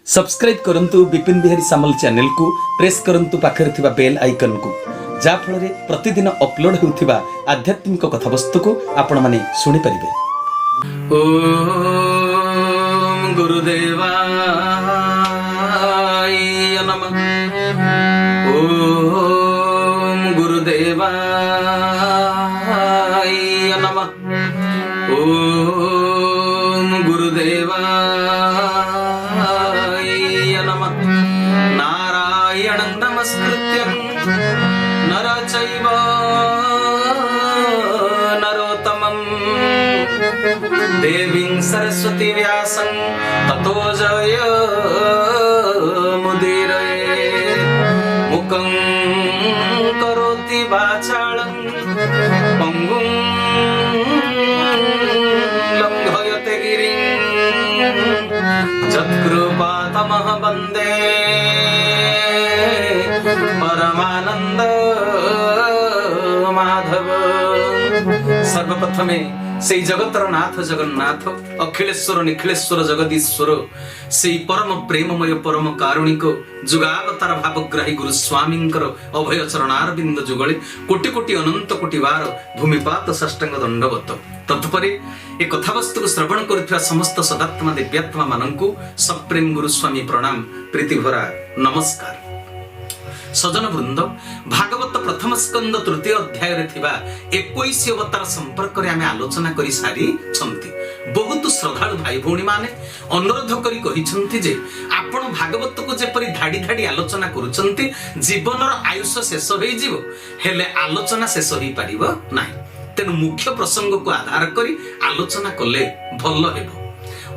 Subscribe करंतु विपिन बिहारी सामल channel को press करंतु पाखरे थिबा बेल आइकन को जा फल रे प्रतिदिन अपलोड होउथिबा आध्यात्मिक कथावस्तु को आपण माने सुनि परिबे। ओम गुरुदेवाय नमः। ओम गुरुदेवाय नमः। ओम गुरुदेवाय नमः। नारायणं नमस्कृत्यं नरं चैव नरोत्तमं देवीं सरस्वती व्यासं ततो जयमुदीरयेत्। मुखं करोति वाचालं पङ्गुं लङ्घयते गिरिं यत्कृपातमः वन्दे परमानंद माधव। सर्वप्रथमे से जगतर नाथ जगन्नाथ अखिलेश्वर निखिलेश्वर जगदीश्वर से परम प्रेममय परम कारुणिक जुगावतार भावग्राही गुरु स्वामींकर अभय चरणारविंद जुगले कोटि कोटि अनंत कोटि बार भूमिपात साष्टांग दंडवत। तत्परे ए कथावस्तु को श्रवण करुवा समस्त सदात्मा दिव्यात्मा मानंकु सप्रेम गुरु स्वामी प्रणाम प्रीतिभरा नमस्कार। सजन वृंद भागवत प्रथम स्कंद तृतीय अध्याय रे थिबा 21 अवतार संपर्क रे आमे आलोचना करि सारी छंती। बहुत श्रद्धालु भाई भौणी माने अनुरोध करी कहिसंती जे आपण भागवत को जेपरि धाडी धाडी आलोचना करूचंती जीवनर आयुष शेष होई जीवो हेले आलोचना शेष होई परिबो नाही। तेनु मुख्य प्रसंग को आधार करी आलोचना कले भल हेबो।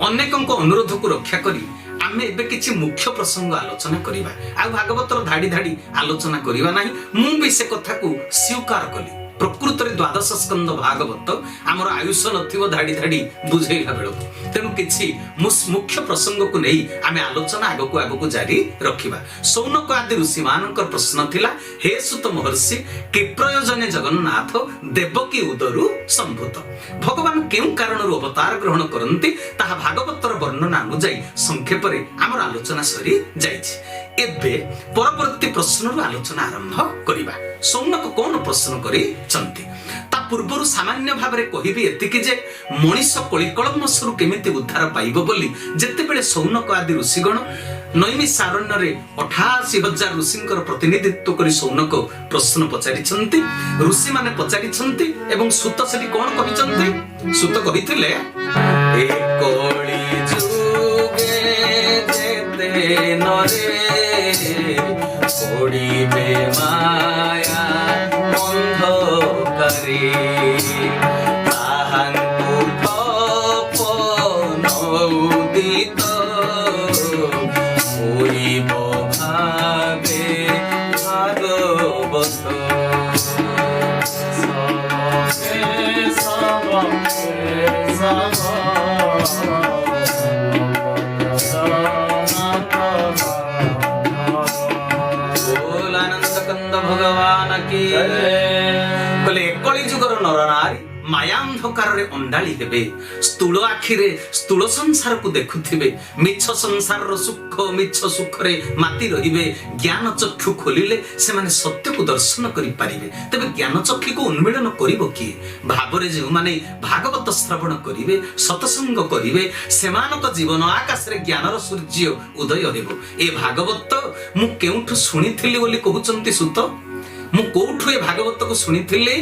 अनेकंको अनुरोध को रक्षा करी आमे एबे किछि मुख्य प्रसंग आलोचना करिबा। आ भागवतर धाडी धाडी आलोचना करिबा नाही। मु भी से कथा को स्वीकार कली। प्रकृत रे द्वादश स्कंद भागवत हमर आयुष नथिबो धाडी धाडी बुझेइला बेलो। तेनु किछि मुख्य प्रसंग को नै आमे आलोचना आगो को जारी रखिबा। सौनक आदि ऋषि मानकर प्रश्न थिला, हे सुत महर्षि कि प्रयोजने जगन्नाथ देवकी उदरु संभूत भगवान केउ कारणरु अवतार ग्रहण करन्ति ताहा भागवतर वर्णना अनुଯାୟୀ संक्षेप रे हमर आलोचना सरी जाइछि। एबे परवर्ती प्रश्नरु आलोचना आरंभ करिबा। सौनक कोन प्रश्न करी चंती ता पूर्वरु सामान्य भाबरे कहिबी एतिकी जे मनीष कलिकलमसरु केमिति उद्धार पाइबो बोली जेतेबेले सौनक आदि ऋषिगण नैमिषारण्य रे 88,000 ऋषिंकर प्रतिनिधित्व करी सौनक प्रश्न पचारि छंती। ऋषि माने पचारि छंती एवं सुत सेठी कोन कहि छंती। सुत कहिथिले ए कोळी जुगे जेते नरे कोड़ीबे माया अंधकारे ताहांकु तपन उदित होइब भावे भागवत। भगवान की कले कली जुगर नर नारी मायांधकार रे अंडाली हेबे। स्थूल आखि रे स्थूल संसार को देखुथिबे। मिछ संसार रो सुख मिछ सुख रे माती रहिबे। ज्ञान चक्षु खोलिले से माने सत्य को दर्शन करि पारिबे। तबे ज्ञान चक्षु को उन्मीलन करिवो की भाबरे जे माने भागवत श्रवण करिवे सत्संग करिवे सेमानक जीवन आकाश रे ज्ञानर सूर्य उदय हेबो। ए भागवत मु केउठु सुनिथिली बोली कहउचंती सुत। मु कोठु ए भागवत को सुनिथिली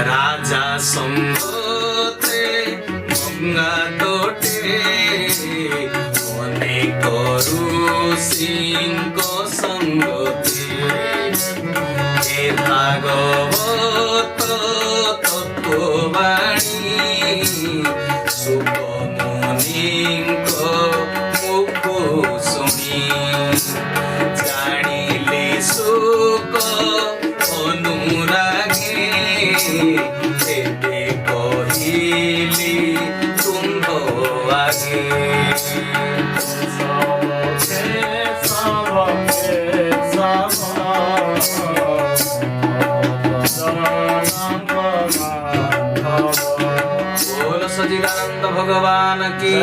राजा संगते गंगा तोटे अनेक ऋषिंक संगते हे भागवत तत्ववाणी सुखमुनिंक मुख शुणी जानिले सुख अनुरागे एबे कहिली तुंभ आगे। बोल सच्चिदानंद भगवान की।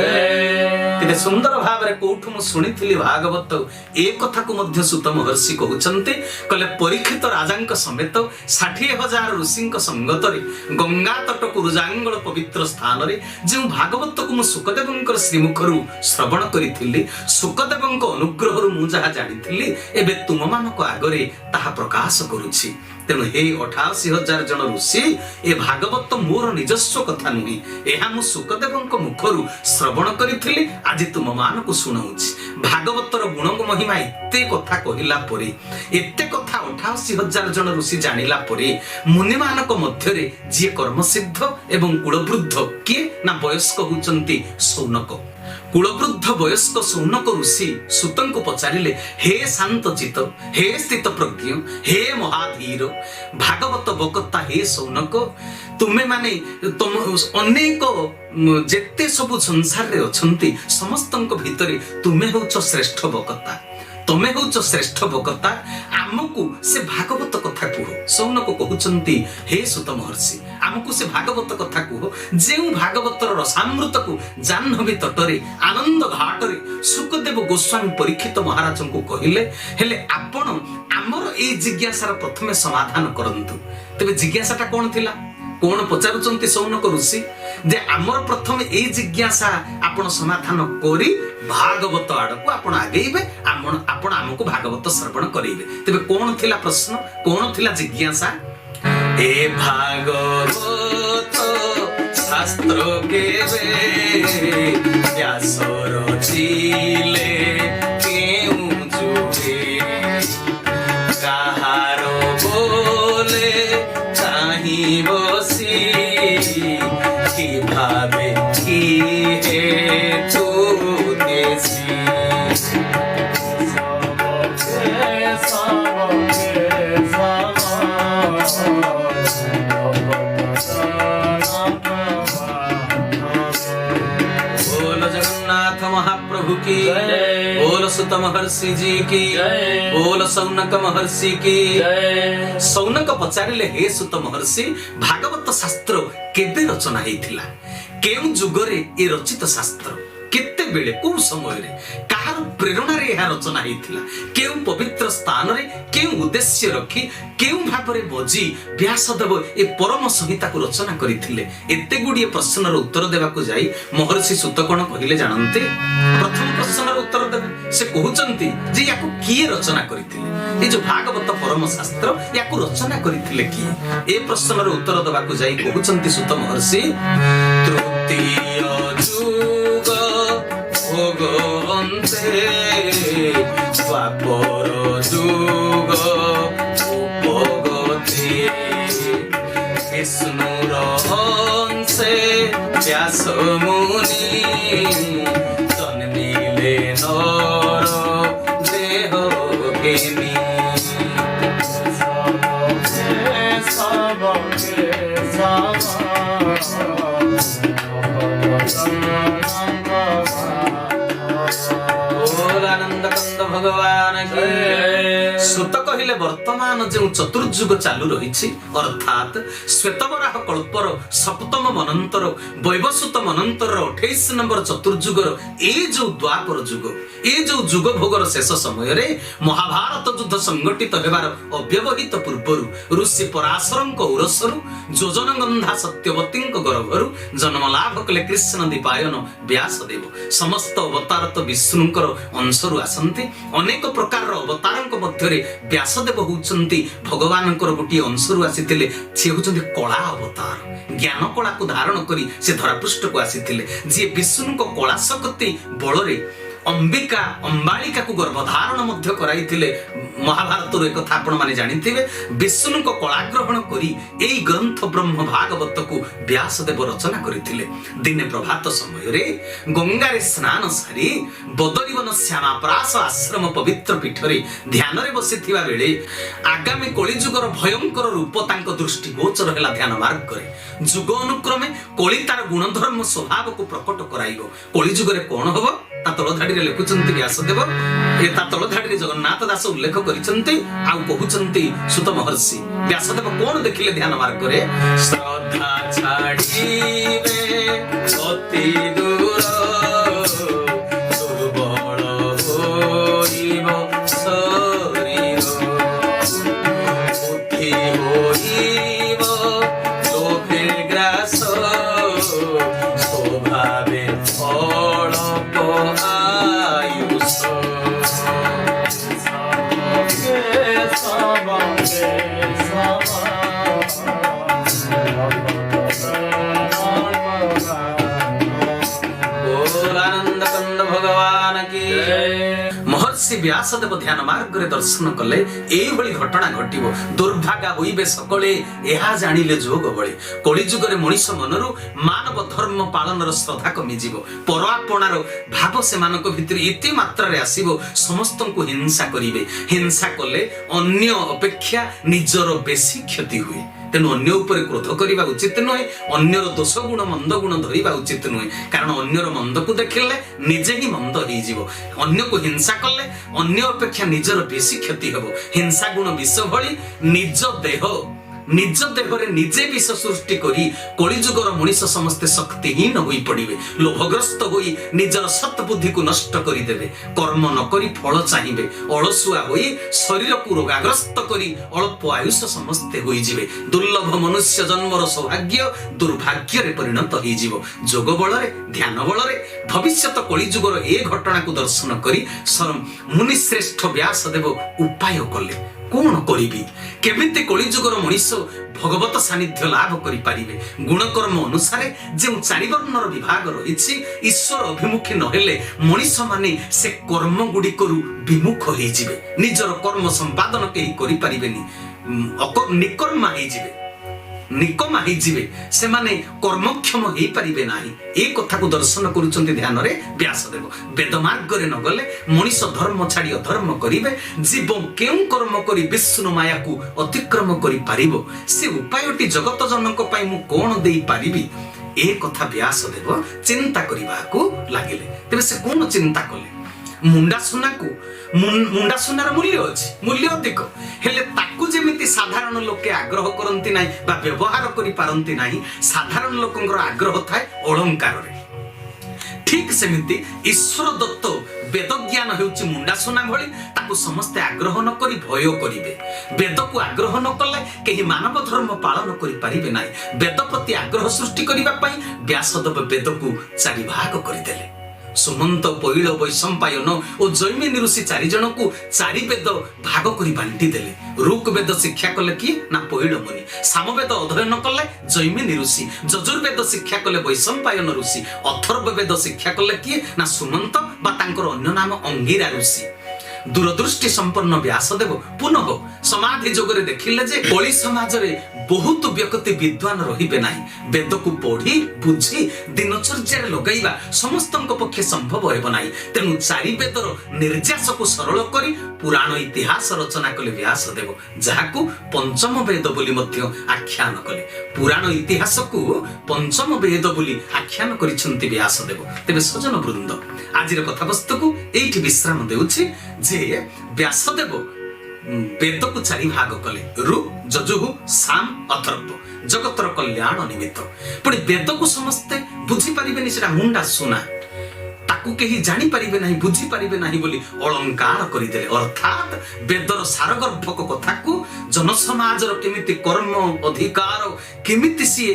सुंदर भाव में कोठु मु सुनिथिली भागवत ए कथा को मध्य सुत महर्षि कहउचंते कले परीक्षित राजांक समेत 60,000 ऋषिंक संगत रे गंगा तट कुरुजांगल पवित्र स्थान रे जे भागवत को मु सुखदेवंकर श्रीमुखरु श्रवण करिथिली सुखदेवंक अनुग्रह रु मु जहा जानिथिली एबे तुम मानको आगरे ताहा प्रकाश करूछि। तेणु हे 88,000 जन ऋषि ए भागवत मोर निजस्व कथा नुहे एहा मु सुखदेवंक मुखरु श्रवण करिथिली आज तुम मानको सुनाउछि। भागवतर गुण महिमा एते कथा कहिला परे एते कथा 88,000 जन ऋषि जानिला परे मुनि मानक मध्य रे जे कर्मसिद्ध एवं कुलवृद्ध किए ना वयस्क होचंती सौनक। कुलवृद्ध वयस्क सौनक ऋषि सुतंको पचारिले हे शांत चित हे स्थित प्रज्ञ हे महाधीर भागवत बकता हे सौनक तुमे माने तुम अनेक जेते सब संसार रे अछंती समस्तंक भितरे तुमे होच श्रेष्ठ बकता तमे होच श्रेष्ठ बकता आमको से भागवत कथा कुह। सौनक कहउचंती हे सुत महर्षि आमको से भागवत कथा कुह जे भागवतर रसामृत को जाह्नवी तटरे आनंद घाट रे सुखदेव गोस्वामी परीक्षित महाराज को कहिले हेले आपण आमर ए जिज्ञासार प्रथमे समाधान करंतु। तबे जिज्ञासाटा कोन थिला कोन पचारुचंती सौनक ऋषि जे आमर प्रथमे ए जिज्ञासा आपण समाधान करी भागवत आड़को आपण आगेइबे आपण आमको भागवत श्रवण करेइबे। तबे कोन थिला प्रश्न कोन थिला जिज्ञासा ए भागवत शास्त्र केवे व्यास रचिले केउ जुगे काहार बोले चाहि बसी कि भावे कि हे तू महाप्रभु की बोल सुत महर्षि जी की बोल सौनक महर्षि की। सौनक पचारिले हे सुत महर्षि भागवत शास्त्र केबे रचना हेइथिला केउ जुगरे ए रचित शास्त्र केते बेले को समय रे कहार प्रेरणा रे यह रचना हेइथिला केउ पवित्र स्थान रे केउ उद्देश्य रखी केउ भाबरे बजी व्यासदेव ए परम संहिता को रचना करिथिले। एते गुडिए प्रश्नर उत्तर देबा को जाई महर्षि सुत कोन कहिले जानन्ते प्रथम प्रश्नर उत्तर देबे से कहउचंती जे याको किए रचना करिथिले ए जो भागवत परम शास्त्र याको रचना करिथिले किए ए प्रश्नर उत्तर देबा को जाई कहउचंती सुत महर्षि तृतीय जुग भगवन्ते द्वापर जुग उपगति विष्णुर हंसे व्यास मुनि जन्मिले नर देह घेनी भगवान की सुत कहिले वर्तमान जो चतुर्युग चालू रही अर्थात श्वेतवराह कल्पर सप्तम मनंतर वैवस्वत मनंतर 28 नंबर चतुर्युगर ए जो द्वापर युग ए जो युग भोगर शेष समय रे महाभारत युद्ध संगठित हेबार अव्यवहित पूर्वरु ऋषि पराशरंक उरसरु योजनगंधा सत्यवती गर्भरु जन्म लाभ कले कृष्ण दीपायन व्यासदेव समस्त अवतार तो विष्णुंकर अंशरु आसंती अनेक प्रकार अवतारंक मध्यरे व्यासदेव होउचंती भगवानंकर गोटी अंशरु आसीथिले से होउचंती कला अवतार ज्ञान कला को धारण करी से धरापृष्ठ को आसीथिले जे विष्णुंक कला शक्ति बलरे अंबिका अंबालिका को गर्भधारण मध्य कराइथिले महाभारत रो एक कथा आपण माने जानिथिबे विष्णु को कला ग्रहण करी एई ग्रंथ ब्रह्म भागवत को व्यासदेव रचना करिथिले। दिने प्रभात समय रे गंगा रे स्नान सारी बदरीवन श्यामा प्रास आश्रम पवित्र पीठ रे ध्यान रे बसिथिबा बेले आगामी कली जुगर भयंकर रूप तांक दृष्टि गोचर हेला ध्यान मार्ग करे जुग अनुक्रमे कली तार गुणधर्म स्वभाव को प्रकट कराइबो। कली जुगरे कोन हबो ता तळधाडी रे लिखुचंती व्यासदेव ए ता तळधाडी रे जगन्नाथ दास उल्लेख करिसंती आउ कहउचंती सुत महर्षि व्यासदेव कोन देखिले ध्यान मार्ग करे श्रद्धा छाडीबे अति दूर महर्षि व्यासदेव ध्यान मार्ग दर्शन कले एभली घटना घटिब दुर्भागा होइबे सकले एहा जानिले जोग बळे कलिजुगरे मनीष मनरु मानव धर्म पालनर श्रद्धा कमिजिब परापणार भाव सेमानक भितर एते मात्रा रे आसीबो समस्तंकु हिंसा करिवे हिंसा कले अन्य अपेक्षा निजर बेसी क्षति हुए तेणु अन्य उपरे क्रोध करवा उचित नुहे अन्यर दोष गुण मंद गुण धरवा उचित नुहे कारण अन्यर मंद को देखिले निजे ही मंद हो अन्य को हिंसा कले अन्य अपेक्षा निजर बेसी क्षति हब हिंसा गुण विष भली निज देहरे निजे विष सृष्टि करी कलिजुगर मनीष समस्ते शक्तिहीन होई पड़िबे लोभग्रस्त होई निजर सत्बुद्धि को नष्ट करी देबे कर्म न करी फल चाहिबे अलसुआ होई शरीर को रोगाग्रस्त करी अल्प आयुष समस्ते होई जिवे दुर्लभ मनुष्य जन्मर सौभाग्य दुर्भाग्य रे परिणत होई जिवो जोग बल रे ध्यान बल रे भविष्यत कलिजुगर ए घटना को दर्शन करी मुनि श्रेष्ठ व्यासदेव उपाय कले कौन करी केमिति कलिजुगर मनीष भगवत सानिध्य लाभ करि पारिबे गुणकर्म अनुसार जे चारि वर्णर विभाग रहिछि ईश्वर अभिमुखी नहेले मनीष माने से कर्म गुडी करू विमुख होई जिवे निजर कर्म संपादन केही करि पारिबेनी निकर्मा होई जिवे निकमा ही जीवे से माने कर्मक्षम ही पारिबे नाही ए कथा को दर्शन करूचंती ध्यान रे व्यासदेव वेद मार्ग रे न गले मनीष धर्म छाड़ी अधर्म करिवे जीव केउ कर्म करी विष्णु माया को अतिक्रम करि पारिबो से उपायटी जगत जनक पई मु कोन देई पारिबी ए कथा व्यासदेव चिंता करिबा को लागिले तबे से कोन चिंता कले मुंडा सुनार मूल्य अछि मूल्य अधिक हेले ताकू जेमिति साधारण लोके आग्रह करंती नाही बा व्यवहार करि पारंती नाही साधारण लोकंकर आग्रह थाए अलंकार रे ठीक सेमिति ईश्वर दत्त वेद ज्ञान हेउछि मुंडा सुना भଳି ताकू समस्ते आग्रह न करी भय करिवे वेद को आग्रह न कले केही मानव धर्म पालन करि पारिबे नाही वेद प्रति आग्रह सृष्टि करिबा पई व्यासदेव वेद को चारि भाग करिदेले सुमंत पैल वैशंपायन और जैमिनी ऋषि चारि जन को चारि वेद भाग करी बांटी देले ऋक वेद शिक्षा कले कि ना पैल मुनि सामवेद अध्ययन कले जैमिनी ऋषि यजुर्वेद शिक्षा कले वैशंपायन ऋषि अथर्व वेद शिक्षा कले कि ना सुमंत बा तांकर अन्य नाम अंगिरा ऋषि दूरदृष्टि संपन्न व्यासदेव पुनः समाधि जोगरे देखिले जे कली समाज रे बहुत व्यक्ति विद्वान रहिबे नाही वेद को पढ़ी बुझी दिनचर्या लगाइबा समस्तक पक्षे संभव हेब नाही तेनु चारि वेदर निर्यास को सरल करी पुराण इतिहास रचना कले व्यासदेव जाहाकू पंचम वेद बोली मध्य आख्यान कले पुराण इतिहास को पंचम वेद बोली आख्यान करिसंती व्यासदेव तेबे सजन वृंद आजिर कथावस्तु को एठी विश्राम देउछि जे व्यासदेव वेद को चारि भाग कले ऋ यजुः साम अथर्व जगतर कल्याण निमित्त पुणी वेद को समस्ते बुझी पारिबेनी सेटा मुंडा सुना ताकू केही जानी पारिबे नाही बुझी पारिबे नाही बोली अलंकार करिदेले अर्थात वेदर सारगर्भक कथा को जनसमाजर केमिति कर्म अधिकार केमिति सी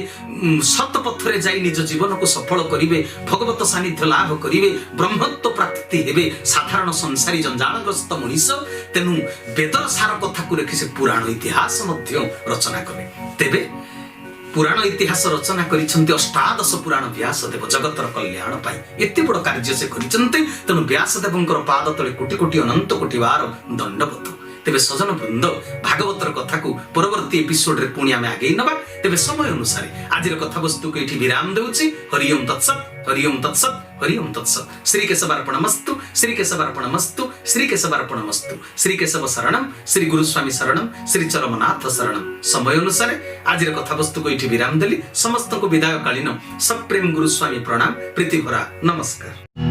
सत पथरे जाई निज जीवन को सफल करिवे भगवत सानिध्य लाभ करिवे ब्रह्मत्व प्राप्ति हेबे साधारण संसारी जंजालग्रस्त मनीष तेनु वेदर सार कथा को रखि से पुराण इतिहास मध्य रचना कले तेबे पुराण इतिहास रचना करिसंती अष्टादश पुराण व्यासदेव जगतर कल्याण पाई एते बड़ कार्य से करिसंती तेनु व्यासदेवंकर पाद तले कोटि कोटि अनंत कोटि बार दंडवत तेबे सजन वृंद भागवतर कथा को परवर्ती एपिसोड रे पुणी आमे आगे नबा तेबे समय अनुसार आजिर कथा वस्तु को एठी विराम देउछि हरि ओम तत्सत हरि ओम तत्सत हरि ओम तत्सत श्री केशवार्पणमस्तु श्री केशवार्पणमस्तु श्री केशवार्पणमस्तु श्री केशव शरणम श्री गुरुस्वामी शरणम श्री चरमनाथ शरणम समय अनुसार आजिर कथा वस्तु को एठी विराम देली समस्त को विदाय कालीन सप्रेम गुरुस्वामी प्रणाम प्रीति भरा नमस्कार।